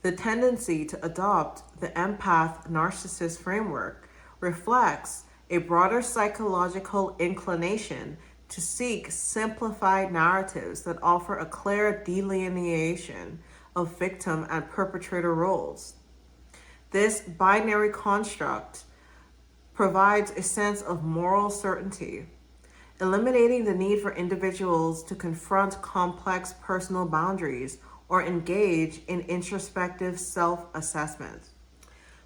The tendency to adopt the empath narcissist framework reflects a broader psychological inclination to seek simplified narratives that offer a clear delineation of victim and perpetrator roles. This binary construct provides a sense of moral certainty, eliminating the need for individuals to confront complex personal boundaries or engage in introspective self-assessment.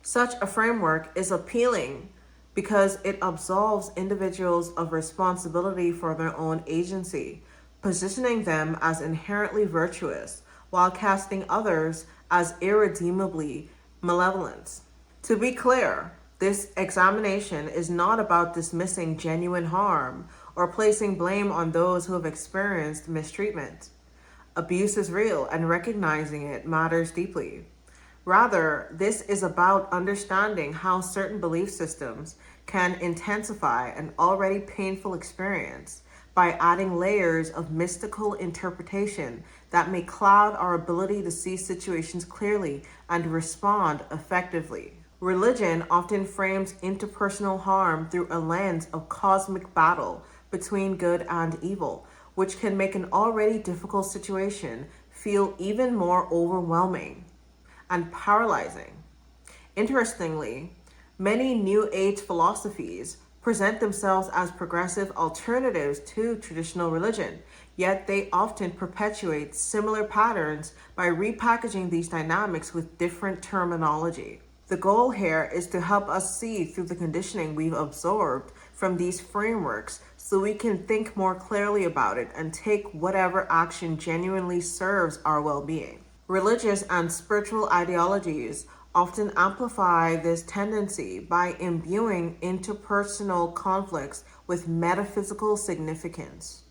Such a framework is appealing because it absolves individuals of responsibility for their own agency, positioning them as inherently virtuous while casting others as irredeemably malevolent. To be clear, this examination is not about dismissing genuine harm or placing blame on those who have experienced mistreatment. Abuse is real, and recognizing it matters deeply. Rather, this is about understanding how certain belief systems can intensify an already painful experience by adding layers of mystical interpretation that may cloud our ability to see situations clearly and respond effectively. Religion often frames interpersonal harm through a lens of cosmic battle between good and evil, which can make an already difficult situation feel even more overwhelming and paralyzing. Interestingly, many New Age philosophies present themselves as progressive alternatives to traditional religion, yet they often perpetuate similar patterns by repackaging these dynamics with different terminology. The goal here is to help us see through the conditioning we've absorbed from these frameworks so we can think more clearly about it and take whatever action genuinely serves our well-being. Religious and spiritual ideologies often amplify this tendency by imbuing interpersonal conflicts with metaphysical significance.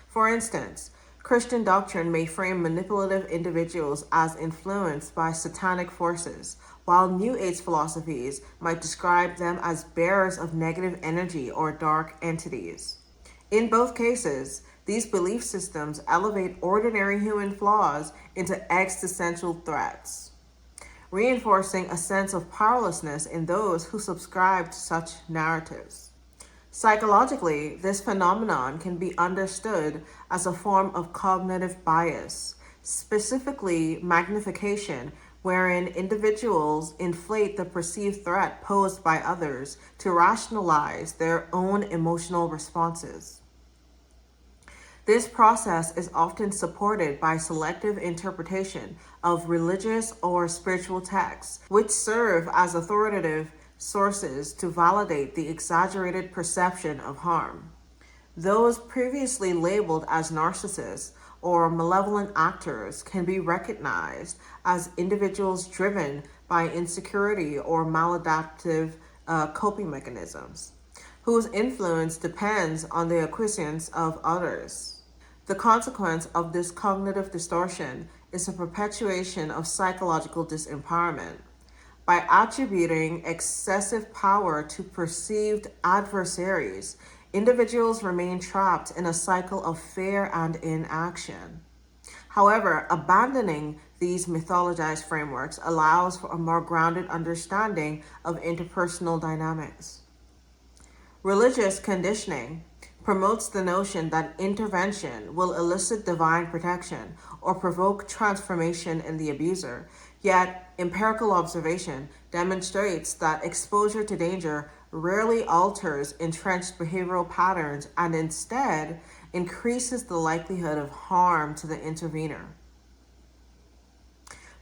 For instance, Christian doctrine may frame manipulative individuals as influenced by satanic forces, while New Age philosophies might describe them as bearers of negative energy or dark entities. In both cases, these belief systems elevate ordinary human flaws into existential threats, reinforcing a sense of powerlessness in those who subscribe to such narratives. Psychologically, this phenomenon can be understood as a form of cognitive bias, specifically magnification, wherein individuals inflate the perceived threat posed by others to rationalize their own emotional responses. This process is often supported by selective interpretation of religious or spiritual texts, which serve as authoritative sources to validate the exaggerated perception of harm. Those previously labeled as narcissists or malevolent actors can be recognized as individuals driven by insecurity or maladaptive coping mechanisms, whose influence depends on the acquiescence of others. The consequence of this cognitive distortion is a perpetuation of psychological disempowerment. By attributing excessive power to perceived adversaries, individuals remain trapped in a cycle of fear and inaction. However, abandoning these mythologized frameworks allows for a more grounded understanding of interpersonal dynamics. Religious conditioning promotes the notion that intervention will elicit divine protection or provoke transformation in the abuser, yet empirical observation demonstrates that exposure to danger rarely alters entrenched behavioral patterns and instead increases the likelihood of harm to the intervener.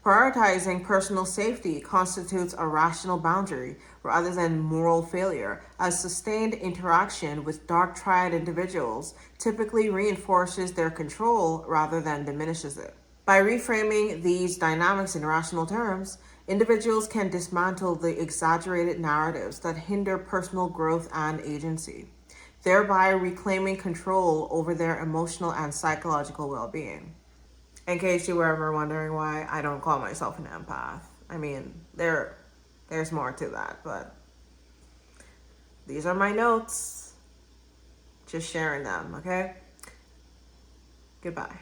Prioritizing personal safety constitutes a rational boundary rather than moral failure, as sustained interaction with dark triad individuals typically reinforces their control rather than diminishes it. By reframing these dynamics in rational terms, individuals can dismantle the exaggerated narratives that hinder personal growth and agency, thereby reclaiming control over their emotional and psychological well-being. In case you were ever wondering why I don't call myself an empath, I mean, there's more to that, but these are my notes. Just sharing them, okay? Goodbye.